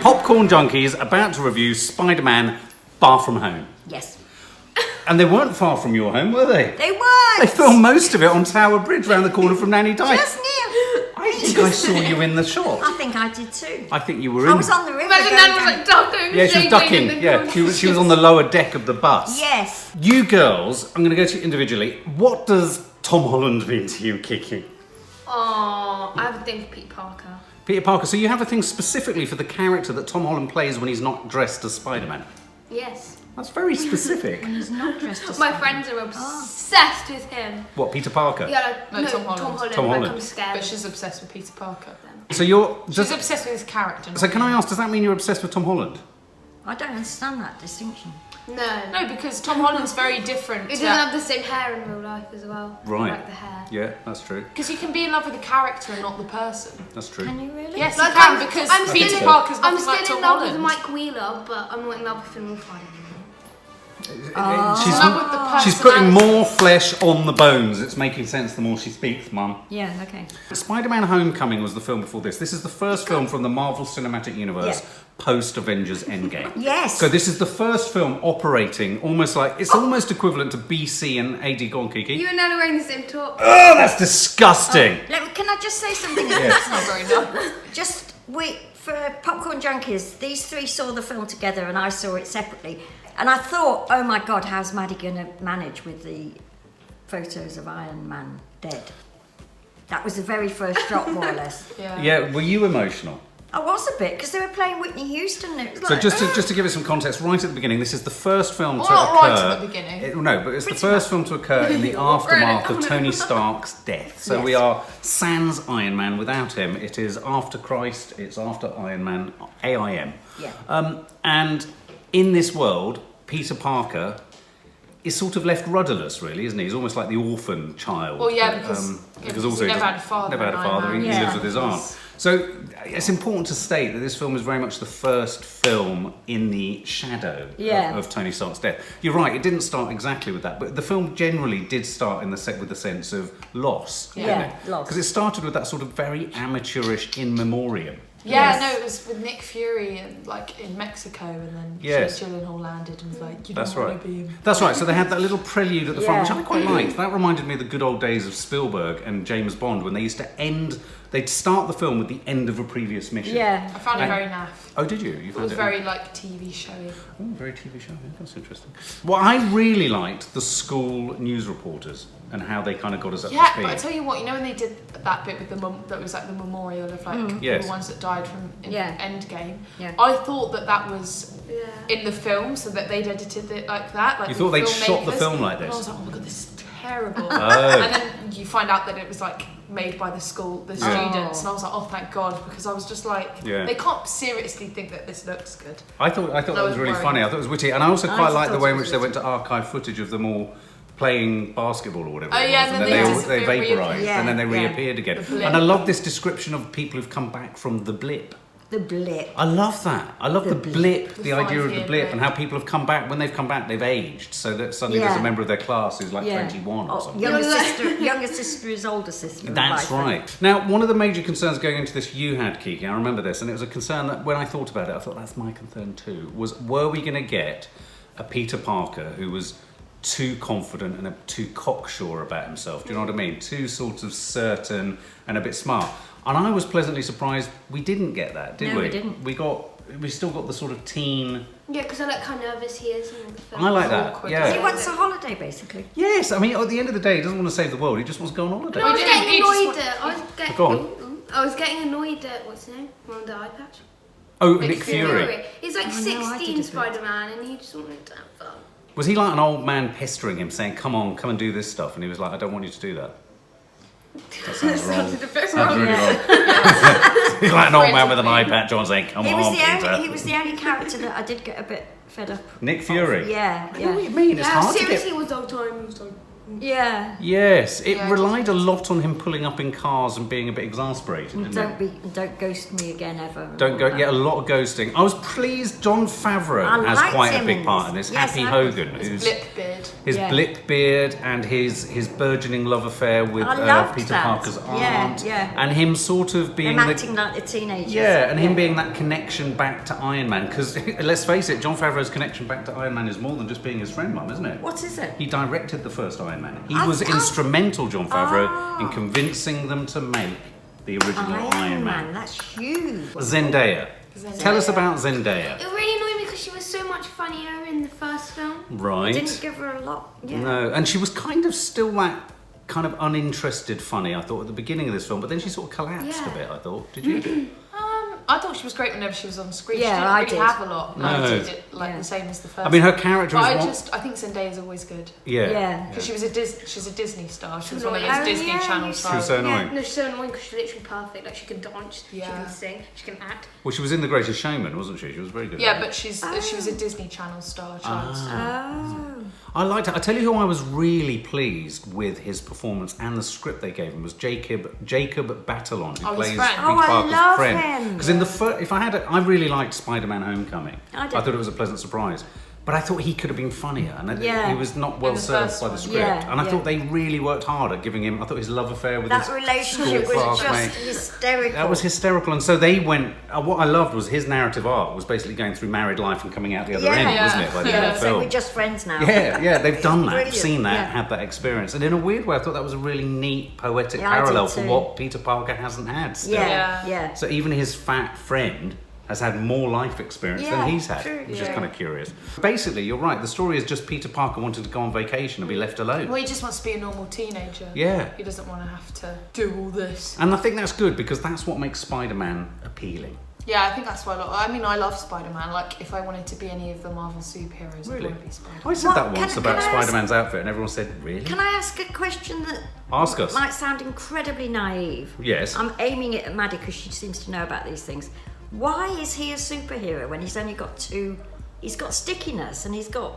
Popcorn Junkies about to review Spider-Man Far From Home. Yes. And they weren't far from your home, were they? They weren't! They filmed most of it on Tower Bridge round the corner from Nanny Dyke. Just near. I think I saw you in the shot. I think I did too. I think you were in... I was on the river. Imagine Nan was like ducking. Yeah, she was ducking. Yeah, she was on the lower deck of the bus. Yes. You girls, I'm going to go to you individually. What does Tom Holland mean to you, Kiki? Oh, I have a thing for Peter Parker. Peter Parker, so you have a thing specifically for the character that Tom Holland plays when he's not dressed as Spider-Man? Yes. That's very specific. He's not dressed as My friends are obsessed with him. What, Peter Parker? Yeah, No, Tom Holland. Tom Holland. Like, I'm scared. But she's obsessed with Peter Parker. So you're... She's obsessed with his character. So can I ask, does that mean you're obsessed with Tom Holland? I don't understand that distinction. No, because Tom Holland's very different. He doesn't have the same hair in real life as well. Right. I like the hair. Yeah, that's true. Because you can be in love with the character and not the person. That's true. Can you really? Yes, Like, you can, because I'm Peter still in- Parker's I'm nothing like still Tom in love Holland. with Mike Wheeler, but I'm not in love with him on Friday. She's in love with the She's putting personality. more flesh on the bones. It's making sense the more she speaks, Mum. Yeah, okay. Spider-Man Homecoming was the film before this. This is the first film from the Marvel Cinematic Universe post-Avengers Endgame. Yes. So this is the first film operating almost like... It's almost equivalent to BC and AD. Go on, Kiki. You and Nan are wearing the same top. Oh, that's disgusting. Can I just say something? That's not very nice. Just for Popcorn Junkies, these three saw the film together and I saw it separately. And I thought, oh my God, how's Maddie going to manage with the photos of Iron Man dead? That was the very first shot, more or less. Yeah, were you emotional? I was a bit, because they were playing Whitney Houston. And it was So like, just to give it some context, right at the beginning, this is the first film to not occur... right at the beginning. No, but it's the first film to occur in the aftermath of Tony Stark's death. So Yes. we are sans Iron Man. Without him, it is after Christ, it's after Iron Man, AIM. Yeah. And in this world, Peter Parker is sort of left rudderless, really, isn't he? He's almost like the orphan child. Well, yeah, because also he never had a father. Never had a father. He Yeah. lives with his aunt. So it's important to state that this film is very much the first film in the shadow of Tony Stark's death. You're right; it didn't start exactly with that, but the film generally did start in with the sense of loss. Yeah, loss. Because it started with that sort of very amateurish in memoriam. Yeah, Yes. no, it was with Nick Fury and like in Mexico, and then Yes. Jake Gyllenhaal landed and was like, "You That's don't right. want to be him." That's right. So they had that little prelude at the front, which Yeah. I quite liked. That reminded me of the good old days of Spielberg and James Bond when they used to end. They'd start the film with the end of a previous mission. Yeah. I found it And- very naff. Oh, did you? You It found was very like TV showy. Oh, very TV show. Yeah, that's interesting. Well, I really liked the school news reporters and how they kind of got us up to Yeah, speed. but I tell you what, you know when they did that bit with that was like the memorial of like Yes. the ones that died from Yeah. Endgame. Yeah. I thought that was Yeah. in the film, so that they'd edited it like that. Like You the thought they'd shot the filmmakers. film like And I this? was like, oh my god, this is terrible. Oh. And then you find out that it was like made by the school, the students, and I was like, oh thank God, because I was just like, Yeah. they can't seriously think that this looks good. I thought that was was really worrying. funny. I thought it was witty, and I also I quite also liked the thought way it in was which they went to archive footage of them all playing basketball or whatever. Oh, it yeah, was, and then they they vaporised, reappeared. and then they Yeah, yeah. reappeared again. The blip. And I love this description of people who've come back from the blip. The blip. I love that. I love the blip, the idea of the 5-year blip, blip. and how people have come back. When they've come back, they've aged, so that suddenly there's a Yeah. member of their class who's like 21 or something. Younger sister is older sister. and That's vice versa. right. Now, one of the major concerns going into this you had, Kiki, I remember this, and it was a concern that when I thought about it, I thought that's my concern too, was were we going to get a Peter Parker who was too confident and too cocksure about himself? Do you know what I mean? Too sort of certain and a bit smart. And I was pleasantly surprised we didn't get that, did No, we? we didn't. We still got the sort of teen... Yeah, because I like how nervous he is in the film. I like that, awkward. He yeah. wants a holiday, basically. Yes, I mean, at the end of the day, he doesn't want to save the world, he just wants to go on holiday. No, I was He didn't, getting he just annoyed want- at. Go on. I was getting annoyed at what's his name? On the eye patch. Oh, Nick Fury. He's like Oh, no, I 16 did a bit. Spider-Man, and he just wanted to have fun. Was he like an old man pestering him, saying, come on, come and do this stuff? And he was like, I don't want you to do that. That sounds wrong. Sounds really wrong. He's like an old man with an eye patch on saying, come He on, was, Peter. he was the only character that I did get a bit fed up. Nick Fury? Yeah, I know what yeah. you mean, it's Yeah, hard to seriously, get... was the whole time. He was like, Yeah. Yes, it Yeah, relied a lot on him pulling up in cars and being a bit exasperated. Didn't it? Don't ghost me again ever. Don't go. Yeah, a lot of ghosting. I was pleased. Jon Favreau I has liked quite a him big in part this. in this. Yes, Happy I- Hogan, His who's blip beard. his Yeah. blip beard and his burgeoning love affair with I loved Peter that. Parker's Yeah, aunt, yeah. and him sort of being Them the acting like the teenagers. yeah, and him being that connection back to Iron Man. Because let's face it, Jon Favreau's connection back to Iron Man is more than just being his friend, Mum, isn't it? What is it? He directed the first Iron Man. He I- was I- instrumental, Jon Favreau, in convincing them to make the original Iron Man. That's huge. Zendaya. Tell us about Zendaya. It really annoyed me because she was so much funnier in the first film. Right. Didn't give her a lot. Yeah. No, and she was kind of still that kind of uninterested funny, I thought, at the beginning of this film, but then she sort of collapsed a Yeah. bit, I thought. Did you? I thought she was great whenever she was on screen. Yeah, she didn't I really did. have a lot. No. Like, she did like Yeah. the same as the first. I mean, her character But is I think Zendaya's always good. Yeah. Yeah. Because she's a Disney star. She was Oh, one of those yeah, Disney you Channel said- She was stars. so annoying. No, she's so annoying because she's literally perfect. Like she can dance, she Yeah. can sing, she can act. Well, she was in The Greatest Showman, wasn't she? She was very good. Yeah, but she was a Disney Channel star. Child star. Oh. I liked it. I tell you who I was really pleased with his performance and the script they gave him was Jacob Batalon, who Oh, his plays Peter friend. Oh, I Parker's love friend. him. Because in the first, I really liked Spider-Man: Homecoming. I did. thought it was a pleasant surprise. But I thought he could have been funnier, and Yeah. he was not well the served first by the one. script. Yeah, And I yeah. thought they really worked hard at giving him. I thought his love affair with That his relationship school was classmate. just hysterical. That was hysterical, and so they went. What I loved was his narrative arc was basically going through married life and coming out the other end, wasn't it? By the end of the So film. we're just friends now. Yeah, they've done that, Brilliant, seen that, yeah. had that experience, and in a weird way, I thought that was a really neat poetic Yeah, I did parallel for too. what Peter Parker hasn't had. Still. Yeah, Yeah. yeah. So even his fat friend has had more life experience Yeah, than he's had, true, which is yeah. kind of curious. Basically, you're right. The story is just Peter Parker wanting to go on vacation and be left alone. Well, he just wants to be a normal teenager. Yeah. He doesn't want to have to do all this. And I think that's good because that's what makes Spider-Man appealing. Yeah, I think that's why I love Spider-Man. Like, if I wanted to be any of the Marvel superheroes, Really? I'd want to be Spider-Man. I said What? that once Can about I ask- Spider-Man's outfit, and everyone said, "Really?" Can I ask a question that Ask us. might sound incredibly naive? Yes. I'm aiming it at Maddie because she seems to know about these things. Why is he a superhero when he's only got two? He's got stickiness and he's got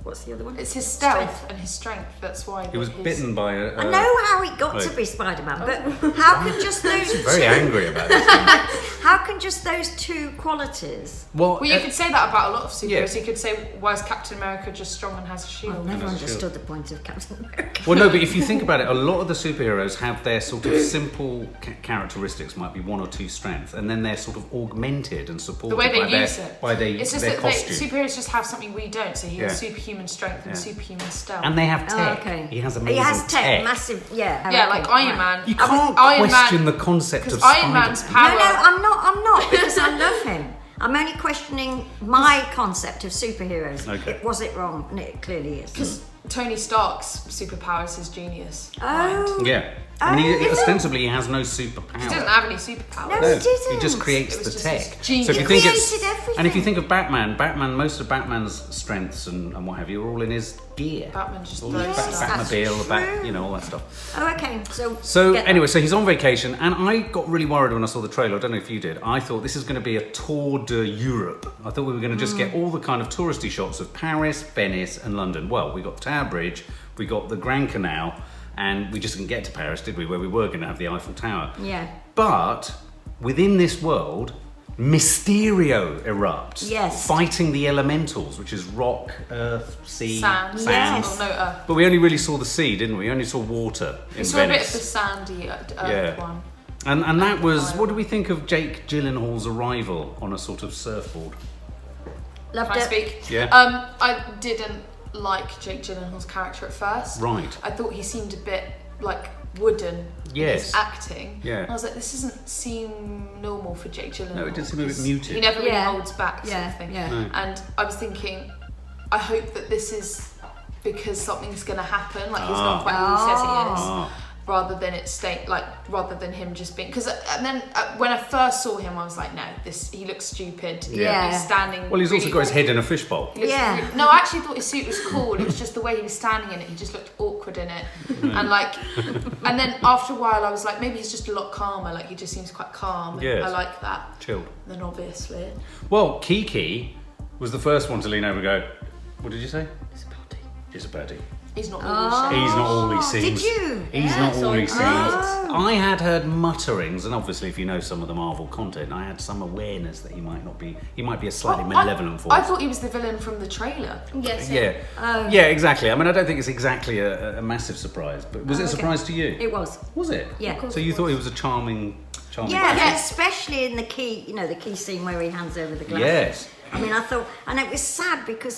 what's the other one? It's his stealth Strength. and his strength. That's why He was bitten by a. I know how he got to Right. be Spider-Man, but how can just those Very two, angry about it. how can just those two qualities? Well, Well, you could say that about a lot of superheroes. Yeah. You could say, why is Captain America just strong and has a shield? I've never that's understood the point of Captain America. well, no, but if you think about it, a lot of the superheroes have their sort of simple characteristics, might be one or two strengths, and then they're sort of augmented and supported The way they by use their, it. by their, It's just their that costume. superheroes just have something we don't. So he has Yeah. superhuman strength and Yeah. superhuman stealth. And they have Oh, tech. okay. He has amazing He has tech, massive, yeah. yeah, okay, like Iron right. Man. You can't Iron question Man, the concept of because Spider-Man. Iron Man's No, power. I'm not, because I love him. I'm only questioning my concept of superheroes. Okay. Was it wrong? And it clearly is. Because Tony Stark's superpower is his genius. Oh. Yeah. I mean, Oh, he, is it? ostensibly, he has no superpower. He doesn't have any superpowers. No, No, he didn't. he just creates It was the just tech. his genius. So if you He think created it's, everything. and if you think of Batman, most of Batman's strengths and what have you are all in his gear. Batman just all throws his Yes, stuff. Batmobile, that's true. all that stuff. Oh, okay. So get that. anyway, so he's on vacation, and I got really worried when I saw the trailer. I don't know if you did. I thought this is going to be a tour de Europe. I thought we were going to just get all the kind of touristy shots of Paris, Venice, and London. Well, we got Tower Bridge, we got the Grand Canal, and we just didn't get to Paris, did we? Where we were going to have the Eiffel Tower. Yeah. But within this world, Mysterio erupts. Yes. Fighting the elementals, which is rock, earth, sea, Sand. Yes. Oh, no, earth. But we only really saw the sea, didn't we? We only saw water in We saw a bit of Venice. the sandy earth Yeah. one. And that was, what do we think of Jake Gyllenhaal's arrival on a sort of surfboard? Loved Can I it. speak? Yeah. I didn't like Jake Gyllenhaal's character at first. Right. I thought he seemed a bit like wooden Yes. in his acting. Yeah. And I was like, this doesn't seem normal for Jake Gyllenhaal. No, it did seem a bit 'cause muted. He never really Yeah. holds back, sort Yeah, of thing. yeah. No. And I was thinking, I hope that this is because something's going to happen. Like he's not quite who he says he is. Ah. Rather than rather than him just being, because and then when I first saw him, I was like, no, he looks stupid. Yeah. He's standing. Well, he's also really got his awkward. head in a fishbowl. He looks Yeah. really- no, I actually thought his suit was cool. It was just the way he was standing in it. He just looked awkward in it, and and then after a while, I was like, maybe he's just a lot calmer. Like he just seems quite calm. Yes. I like that. Chilled. Then obviously, Well, Kiki was the first one to lean over and go, what did you say? It's a birdie. He's not all he He's not all he seems. Did you? He's not all he seems. Oh. I had heard mutterings, and obviously, if you know some of the Marvel content, I had some awareness that he might not be. He might be a slightly malevolent force. I thought he was the villain from the trailer. Yes. Yeah, yeah, exactly. I mean, I don't think it's exactly a massive surprise, but was it a surprise to you? It was. Was it? Yeah. So you thought he was a charming Yeah, character? especially in the key scene where he hands over the glasses. Yes. I mean, I thought, and it was sad because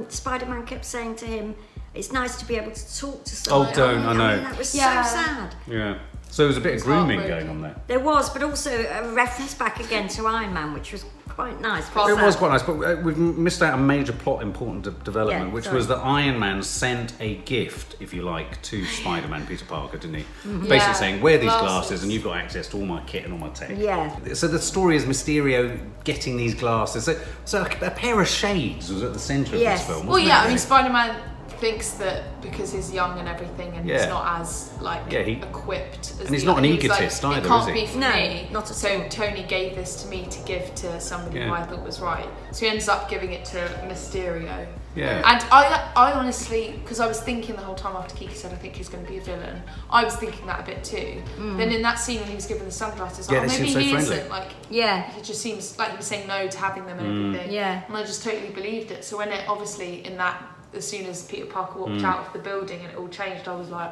Spider-Man kept saying to him, "It's nice to be able to talk to someone." Oh, don't, I know. mean, that was Yeah. so sad. Yeah. So there was a bit of grooming heartbreaking. going on there. There was, but also a reference back again to Iron Man, which was quite nice. but It sad. was quite nice, but we've missed out a major plot important development, Yeah, which sorry. was that Iron Man sent a gift, if you like, to Spider-Man, Peter Parker, didn't he? Mm-hmm. Basically Yeah, saying, wear these glasses. glasses and you've got access to all my kit and all my tech. Yeah. So the story is Mysterio getting these glasses. So a pair of shades was at the centre of Yes. this film, Well, wasn't yeah, it? I mean, Spider-Man thinks that because he's young and everything, and Yeah. he's not as equipped as and he's the not an other, he was egotist like, either, it can't is he? be for No, me. not at so all. Tony gave this to me to give to somebody Yeah. who I thought was right. So he ends up giving it to Mysterio. Yeah. And I honestly, because I was thinking the whole time after Kiki said I think he's going to be a villain, I was thinking that a bit too. Then in that scene when he was given the sunglasses, Yeah, oh, they maybe seem so he friendly. isn't. Like, Yeah. he just seems like he was saying no to having them and everything. Yeah. And I just totally believed it. So when it obviously in that, as soon as Peter Parker walked out of the building and it all changed, I was like,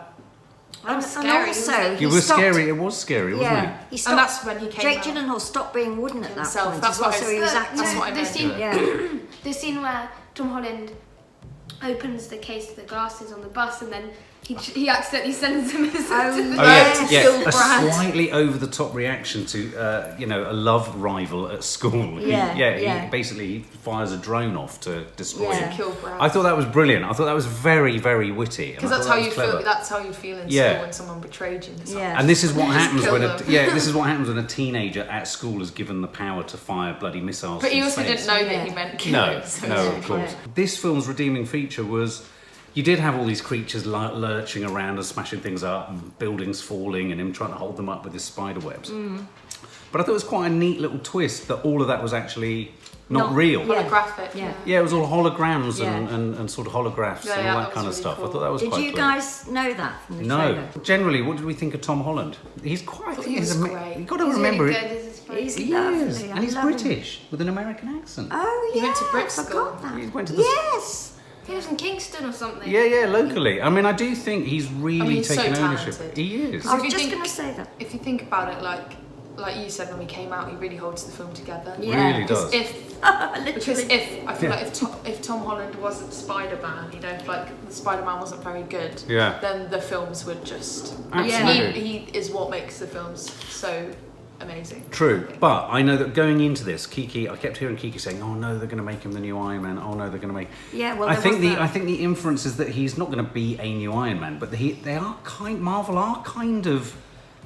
And, scary, and wasn't also, It he was stopped, scary. It was scary, wasn't Yeah, it? he stopped. and that's when he came Jake out. Gyllenhaal stopped being wooden at that Himself, point. that's as well, what I so he was said. acting. That's what I the meant. scene, Yeah. the scene where Tom Holland opens the case of the glasses on the bus, and then he accidentally sends them as Oh, to the Oh Yes. yeah, Still a Brad. slightly over-the-top reaction to a love rival at school. Yeah, He basically fires a drone off to destroy Yeah. him. Kill Brad. I thought that was brilliant. I thought that was very, very witty. and Because I that's thought how that you was clever. feel. That's how you feel in Yeah. school when someone betrayed you. Yeah. And this is what Just happens kill when them. this is what happens when a teenager at school is given the power to fire bloody missiles. But he from also space. didn't know that Yeah. he meant kill No, him. So no, it's of course. Yeah. This film's redeeming feature was you did have all these creatures lurching around and smashing things up, and buildings falling, and him trying to hold them up with his spider webs. But I thought it was quite a neat little twist that all of that was actually not real. Yeah. holographic. Yeah. Yeah, it was all holograms Yeah. and sort of holographs Yeah, and yeah, all that that kind of was really stuff. cool. I thought that was Did quite you clever. guys know that from the No. trailer? Generally, what did we think of Tom Holland? He's quite. I think he he's was ama- great. You've got to He's remember really it. good as a spider. He's He lovely. is, I and he's love him. British with an American accent. Oh yeah, He went to Brit I school. forgot that. He went to the- Yes. He was in Kingston or something. Yeah, locally. I mean, I do think he's really he's so taken ownership. talented. He is. I if was you just think- going to say that. If you think about it, like you said when we came out, he really holds the film together. Yeah. Really does. Because Literally. if I feel Yeah. like if Tom Holland wasn't Spider-Man, if like the Spider-Man wasn't very good, Yeah. then the films would just. Absolutely. He is what makes the films so amazing. True, but I know that going into this, I kept hearing Kiki saying, "Oh no, they're going to make him the new Iron Man. Oh no, they're going to make." Yeah, well, I there think was the that. I think the inference is that he's not going to be a new Iron Man, but Marvel are kind of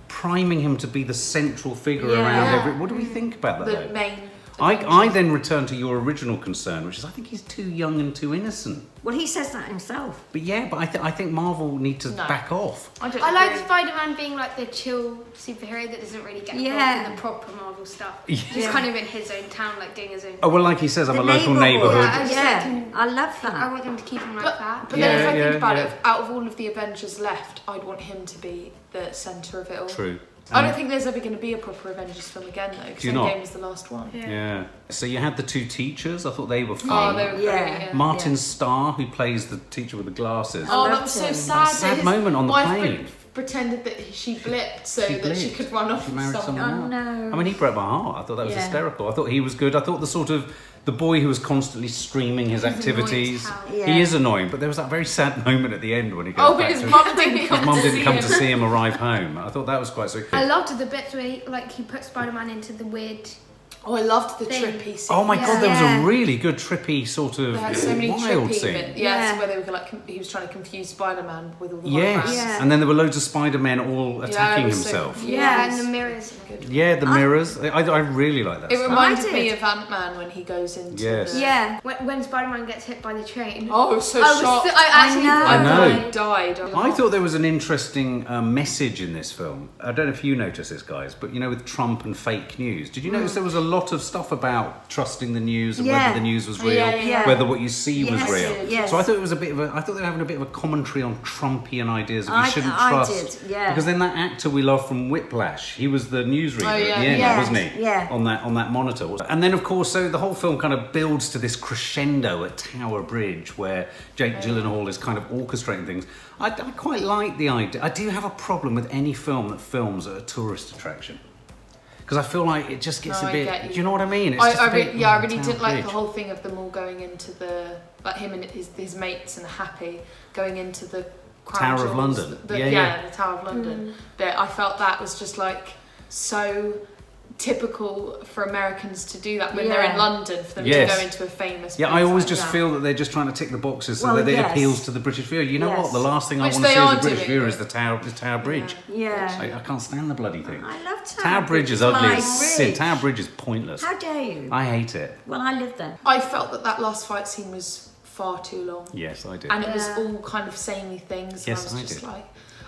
priming him to be the central figure Yeah. around every. What do we think about that? The though? main. I then return to your original concern, which is I think he's too young and too innocent. Well, he says that himself. But yeah, but I think Marvel need to No. back off. I don't I like agree. Spider-Man being like the chill superhero that doesn't really get involved Yeah. in the proper Marvel stuff. Yeah. He's kind of in his own town, like doing his own. Oh well, like he says, I'm a local neighbourhood. neighbourhood. Yeah, I just Yeah, like him- I love I that. want him to keep him like But that. then if I Yeah, think about yeah. it, out of all of the Avengers left, I'd want him to be the centre of it all. True. I don't think there's ever going to be a proper Avengers film again though, because Do you not? Endgame was the last one. Yeah. So you had the two teachers. I thought they were Oh, fun. they were great. Yeah. Yeah. Martin Yeah. Starr, who plays the teacher with the glasses. Oh, that loved was so him. sad. Sad that his moment on the wife plane. pretended that she blipped so She that she blipped. could run off She with married someone. someone else. Oh, no. I mean, he broke my heart. I thought that was Yeah. hysterical. I thought he was good. I thought the boy who was constantly streaming his He's annoying activities. as hell. Yeah. He is annoying, but there was that very sad moment at the end when he goes Oh, but back his to mum didn't come his mum to didn't see come him. to see him arrive home. I thought that was quite sweet. I loved the bits where he put Spider-Man into the weird. Oh, I loved the Thing. trippy scene. Oh my god, there was Yeah. a really good trippy sort of They had so many wild trippy scene. bits. Yeah. Yeah, where they were like, he was trying to confuse Spider-Man with all the Yes, holograms. Yeah. and then there were loads of Spider-Men all attacking it was so himself. confusing. Yeah. And the mirrors. Yeah, the mirrors. I really like that It stuff. reminded I me did. of Ant-Man when he goes into Yes. the... Yeah. When Spider-Man gets hit by the train. Oh, I was so I was shocked. I actually I know. thought I know. I died. I thought there was an interesting message in this film. I don't know if you noticed this, guys, but with Trump and fake news. Did you notice there was a lot of stuff about trusting the news and Yeah. whether the news was real, Yeah. whether what you see was Yes, real. yes. So I thought it was a bit of I thought they were having a bit of a commentary on Trumpian ideas of you I shouldn't trust. did, yeah. Because then that actor we love from Whiplash, he was the newsreader Oh, yeah. at the end, Yeah. wasn't he? Yeah. On that monitor. And then of course, so the whole film kind of builds to this crescendo at Tower Bridge where Jake Gyllenhaal is kind of orchestrating things. I quite like the idea. I do have a problem with any film that films at a tourist attraction. Because I feel like it just gets No, a I bit. get you. Do you know what I mean? It's just a bit, I really Tower didn't like Bridge. the whole thing of them all going into like him and his mates and Happy going into the Crown Tower of Jewels, London. the Tower of London bit. I felt that was just like so typical for Americans to do that when they're in London, for them Yes. to go into a famous Yeah, place I always like just that. feel that they're just trying to tick the boxes so Well, that it yes. appeals to the British viewer. You know Yes. what? The last thing Which I want to they see as are a British doing. viewer is the Tower Bridge. Yeah. I can't stand the bloody thing. I love Tower Bridge is ugly My as sin. bridge. Tower Bridge is pointless. How dare you? I hate it. Well, I lived there. I felt that last fight scene was far too long. Yes, I did. And it was Yeah. all kind of samey things. Yes, and I I was just did. like,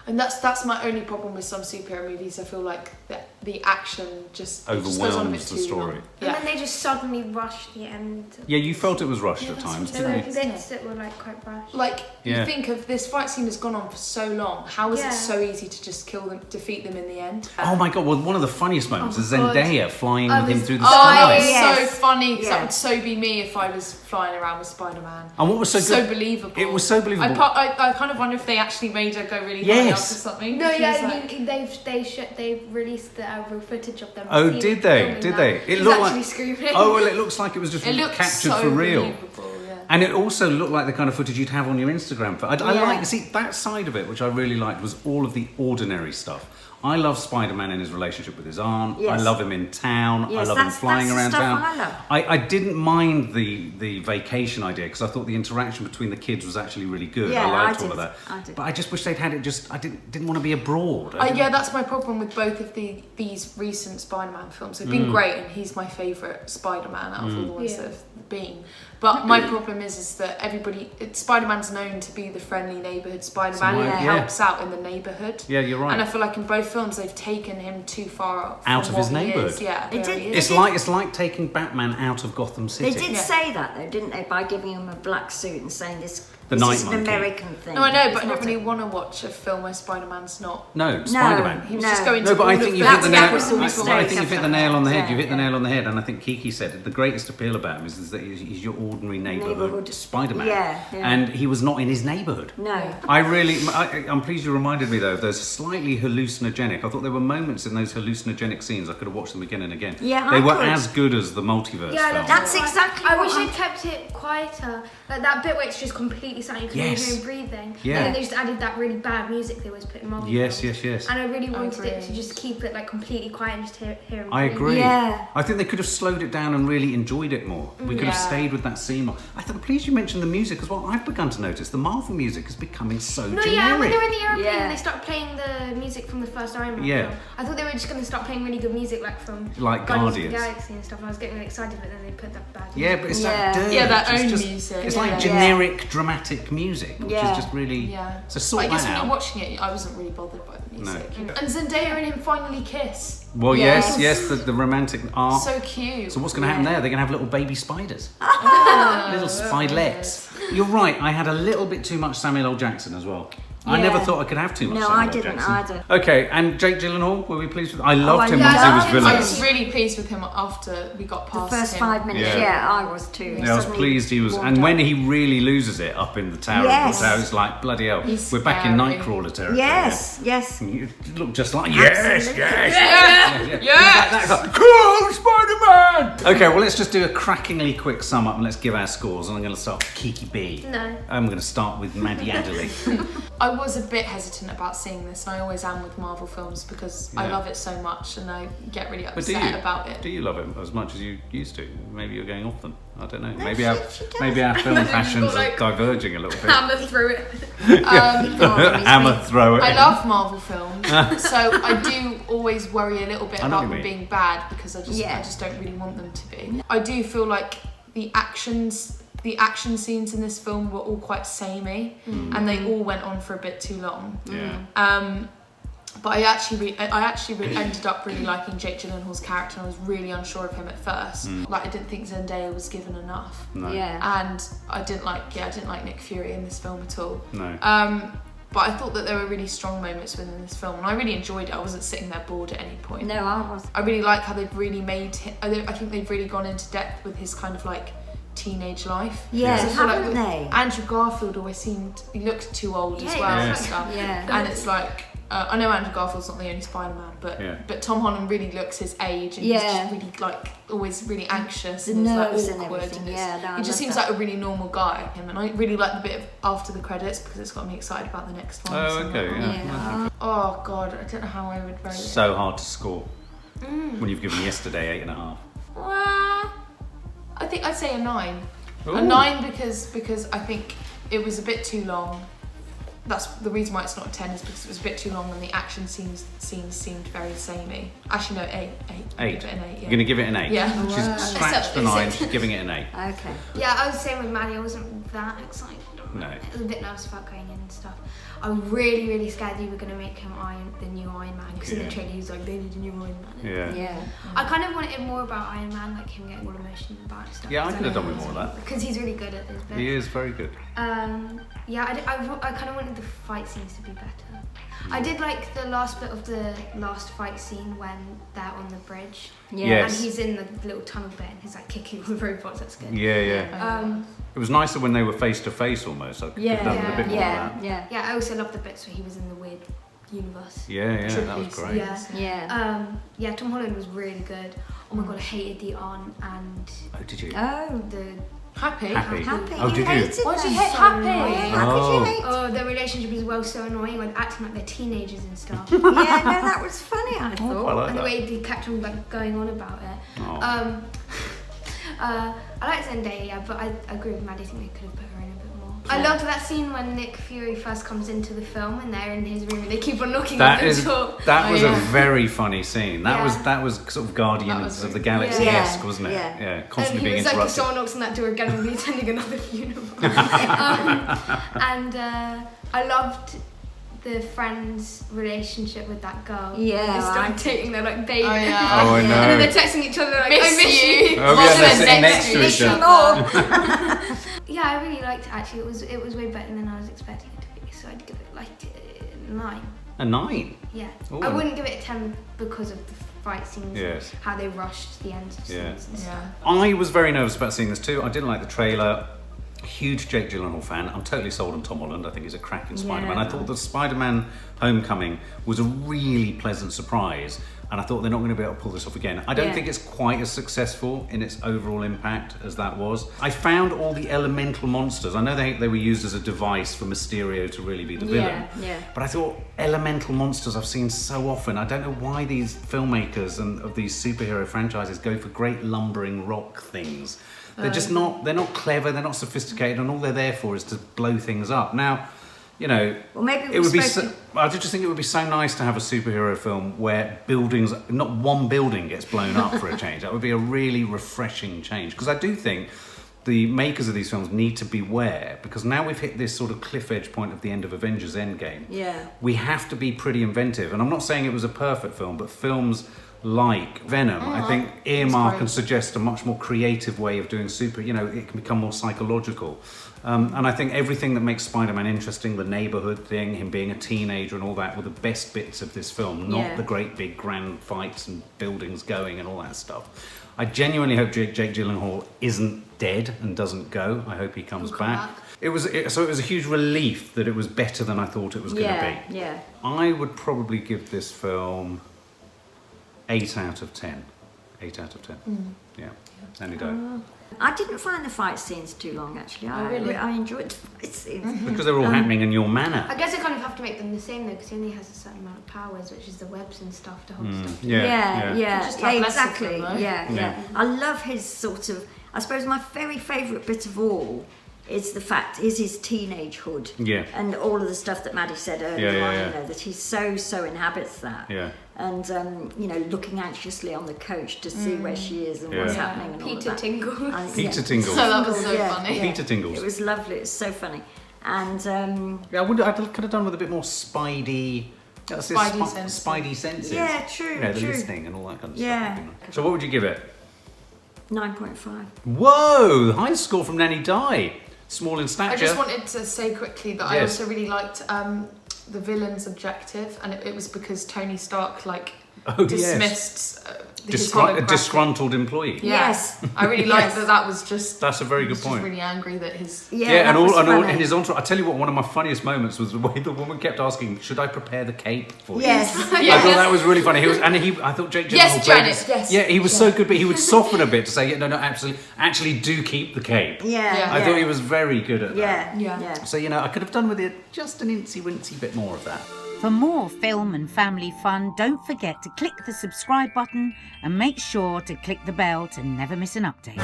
and that's my only problem with some superhero movies. I feel like the action just it just goes on a bit Overwhelms the too story. long. And then they just suddenly rush the end. Yeah, you felt it was rushed Yeah, at that's times, what There didn't were you? bits that were like quite rushed. Like Yeah. you think of this fight scene has gone on for so long. How is Yeah. it so easy to just kill them, defeat them in the end? Oh my god! Well, one of the funniest moments Oh is my God. Zendaya flying I with him was- through the Oh, sky. it was Yes. so funny because Yeah. that would so be me if I was flying around with Spider-Man. And what was so So good? believable. It was so believable. I kind of wonder if they actually made her go really high up or Yes. something. No, She yeah, was like- they've released the real footage of them. Oh, Seen did it they? filming Did that. they? It He's looked actually like. screaming. Oh well, it looks like it was just It looked captured so for real. believable, yeah. And it also looked like the kind of footage you'd have on your Instagram. I Yeah. like see that side of it, which I really liked, was all of the ordinary stuff. I love Spider-Man in his relationship with his aunt. Yes. I love him in town. Yes, I love him that's flying the around stuff town. I love. I didn't mind the vacation idea because I thought the interaction between the kids was actually really good. Yeah, I liked I all of did. that. I did. But I just wish they'd had it. I didn't want to be abroad. I didn't- Yeah, that's my problem with both of these recent Spider-Man films. They've been great, and he's my favourite Spider-Man out of all the ones Yeah. that have been. But my problem is that Spider-Man's known to be the friendly neighbourhood Spider-Man, Right, who yeah. helps out in the neighbourhood. Yeah, you're right. And I feel like in both films they've taken him too far Out from of his what he neighbourhood. is. Yeah, They where did- he they is. It's like taking Batman out of Gotham City. They did Yeah. say that though, didn't they? By giving him a black suit and saying this The is Night an Monkey. American thing. No, I know, It's but I don't not really a- want to watch a film where Spider-Man's not. No, Spider-Man. He was No. just going to No, but all I of think the- you've hit the That's nail. the Apple I Store think you've hit the nail on the head. You've hit the Yeah. nail on the head, and I think Kiki said it. The greatest appeal about him is that he's your ordinary neighbourhood Neighbourhood. Spider-Man. Yeah, yeah. And he was not in his neighbourhood. No. I'm pleased you reminded me though of those slightly hallucinogenic. I thought there were moments in those hallucinogenic scenes I could have watched them again and again. Yeah, they I were could. as good as the multiverse Yeah, film. That's exactly I what wish I- they'd kept it quieter. Like that bit where it's just completely silent, you can Yes. hear him breathing. Yeah. And then they just added that really bad music they always put in Marvel Yes, films. yes. And I really wanted it agree. to just keep it like completely quiet and just hear him I breathe. agree. Yeah. I think they could have slowed it down and really enjoyed it more. We could have Yeah. stayed with that scene more. I'm pleased you mentioned the music as well. I've begun to notice the Marvel music is becoming so No, generic. yeah, when they were in the airplane Yeah. and they started playing the music from the first Iron Man Yeah. film. I thought they were just going to start playing really good music like from Like Guardians of the Guardians. Galaxy and stuff. And I was getting really excited, but then they put that bad Yeah, music. but it's Yeah. that dirt. Yeah, that It's own just- music. It's Yeah. like Yeah. generic dramatic music, which Yeah. is just really. Yeah. So sort I guess that when out. you're watching it, I wasn't really bothered by the music. And Zendaya and him finally kiss. Well, Yes. yes, the romantic art. So cute. So what's going to happen there? They're going to have little baby spiders, Ah. little spidelets. You're right. I had a little bit too much Samuel L. Jackson as well. I Yeah. never thought I could have too much. No, Samuel I L. didn't Jackson. either. Okay, and Jake Gyllenhaal, were we pleased with? I loved I him loved once he was him. villain. I was really pleased with him after we got The past first him. 5 minutes, Yeah. yeah, I was too. Yeah, I was Suddenly pleased he was, warmed and up. when he really loses it up in the tower, Yes. it's like bloody hell. He's We're back in scary. Nightcrawler territory. Yes, yes. Yeah. You look just like yes, Absolutely. yes. Yes! Cool, Spider-Man! Okay, well, let's just do a crackingly quick sum up and let's give our scores. And I'm going to start with Kiki B. No. I'm going to start with Maddie Adderley. I was a bit hesitant about seeing this, and I always am with Marvel films because I Yeah. love it so much and I get really But do upset you? about it. Do you love it as much as you used to? Maybe you're going off them. I don't know. No, maybe she our does. maybe our film You've passions got, like, are diverging a little bit. Hammer through it. Hammer throw it. I in. love Marvel films, so I do always worry a little bit I know about what you them mean. being bad because I Yeah. just don't really want them to be. I do feel like the action scenes in this film were all quite samey, and they all went on for a bit too long. Yeah. But I actually ended up really liking Jake Gyllenhaal's character, and I was really unsure of him at first. Like, I didn't think Zendaya was given enough. No. Yeah. And I didn't like Nick Fury in this film at all. No. But I thought that there were really strong moments within this film, and I really enjoyed it. I wasn't sitting there bored at any point. No, I was. I really like how they've really made him, I think they've really gone into depth with his kind of like teenage life. Yeah, So I feel haven't like they? Andrew Garfield always seemed, he looked too old as Yeah, well yeah. and stuff. Yeah. And it's like, I know Andrew Garfield's not the only Spider-Man, but Tom Holland really looks his age, and he's just really like always really anxious The and nerves he's and like awkward, everything, and yeah, no, I he just love seems that. like a really normal guy. And I really like the bit of after the credits because it's got me excited about the next one. Oh, So okay, I'm like, yeah. oh god, I don't know how I would rate it. So hard to score when you've given yesterday 8.5. Well, I think I'd say a 9. Ooh. A 9 because I think it was a bit too long. That's the reason why it's not a 10 is because it was a bit too long and the action scenes seemed very samey. Actually, no, 8. 8. Give it an 8, yeah. You're going to give it an 8? Yeah. She's scratched the 9, she's giving it an 8. Okay. Yeah, I was the same with Maddie. I wasn't that excited. No. I was a bit nervous about going in and stuff. I was really, really scared you were going to make him the new Iron Man, because in Yeah. the trailer he was like, they need a new Iron Man. Yeah. Yeah. I kind of wanted more about Iron Man, like him getting all emotional about stuff. Yeah, I could have done with more of that. Because he's really good at his bit. He is very good. Yeah, I kind of wanted the fight scenes to be better. I did like the last bit of the last fight scene when they're on the bridge. Yeah. Yes. And he's in the little tunnel bit and he's like kicking all the robots. That's good. Yeah. It was nicer when they were face to face almost. I could have done with a bit more of that. Yeah. Yeah, I also love the bits where he was in the weird universe. Yeah, that was great. Yeah. Yeah, Tom Holland was really good. Oh my god, I hated the aunt and Oh, did you? the Happy. Happy. Oh, did you? hated Why did you them. hate Happy? How could you hate? oh, their relationship as well so annoying, like acting like they're teenagers and stuff. Yeah, no, that was funny. I I thought. like And the that. way they kept on like going on about it. Oh. I like Zendaya, yeah, but I agree with Maddie. I think they could have put her in a bit more. I loved that scene when Nick Fury first comes into the film and they're in his room and they keep on knocking on the door. That was yeah. a very funny scene. That Yeah. was sort of Guardians was of the really- Galaxy-esque, Yeah. wasn't it? Yeah. Constantly And he being was like, if interrupted. someone knocks on that door again, we'll be attending another funeral. And I loved the friend's relationship with that girl. Yeah, They started I- dating, they're like baby. Oh, yeah. Oh, I And then know. they're texting each other like, Miss I miss you. you. Oh, yeah, they're sitting next to Miss each you other. more. Yeah, I really liked it actually. It was way better than I was expecting it to be. So I'd give it like a 9. A 9? Yeah. Ooh. I wouldn't give it a 10 because of the fight scenes. Yes. And how they rushed the end scenes Yeah. and stuff. Yeah. I was very nervous about seeing this too. I didn't like the trailer. Huge Jake Gyllenhaal fan. I'm totally sold on Tom Holland. I think he's a cracking Spider-Man. I thought the Spider-Man Homecoming was a really pleasant surprise, and I thought they're not going to be able to pull this off again. I don't think it's quite as successful in its overall impact as that was. I found all the elemental monsters. I know they were used as a device for Mysterio to really be the villain. Yeah. But I thought elemental monsters I've seen so often. I don't know why these filmmakers and of these superhero franchises go for great lumbering rock things. They're just not. They're not clever. They're not sophisticated, and all they're there for is to blow things up. Now, you know, Well, maybe it would be. supposed I just think it would be so nice to have a superhero film where buildings, not one building, gets blown up for a change. That would be a really refreshing change, because I do think the makers of these films need to beware, because now we've hit this sort of cliff edge point of the end of Avengers Endgame. Yeah. We have to be pretty inventive, and I'm not saying it was a perfect film, but films like Venom, I think earmark and suggest a much more creative way of doing it can become more psychological. And I think everything that makes Spider-Man interesting, the neighborhood thing, him being a teenager and all that, were the best bits of this film, not the great big grand fights and buildings going and all that stuff. I genuinely hope Jake Gyllenhaal isn't dead and doesn't go. I hope he comes back. It was a huge relief that it was better than I thought it was going to be. Yeah. I would probably give this film 8 out of 10. 8 out of 10. Yeah. Any day. I didn't find the fight scenes too long actually. I enjoyed the fight scenes. Because they're all happening in your manner. I guess I kind of have to make them the same though, because he only has a certain amount of powers, which is the webs and stuff to hold stuff. Yeah, Just have less of exactly. them, though. Yeah. I love his sort of. I suppose my very favourite bit of all is his teenagehood. Yeah. And all of the stuff that Maddie said earlier Yeah. on, you know, that he so inhabits that. Yeah. And looking anxiously on the coach to see where she is and what's happening and all of Peter that. Tingle. Peter Tingles. So that was so funny. Peter Tingles. It was lovely. It was so funny. And Yeah, I could have done with a bit more Spidey That's Spidey senses. Yeah, true, You know, the true. listening and all that kind of Yeah. stuff. So what would you give it? 9.5. Whoa! High score from Nanny Di. Small in stature. I just wanted to say quickly that I Yes. also really liked the villain's objective, and it was because Tony Stark dismissed his A holographic- disgruntled employee. Yeah. Yes. I really liked that. That was just. That's a very he good was point. Just really angry that his. Yeah, and that was all funny. in his entourage. I tell you what, one of my funniest moments was the way the woman kept asking, "Should I prepare the cape for you?" Yes. I thought that was really funny. I thought Jake Gyllenhaal Yes, played Janet, it. yes. Yeah, he was so good, but he would soften a bit to say, "No, actually do keep the cape." Yeah. I thought he was very good at that. Yeah. So I could have done with it just an incy-wincy bit more of that. For more film and family fun, don't forget to click the subscribe button and make sure to click the bell to never miss an update.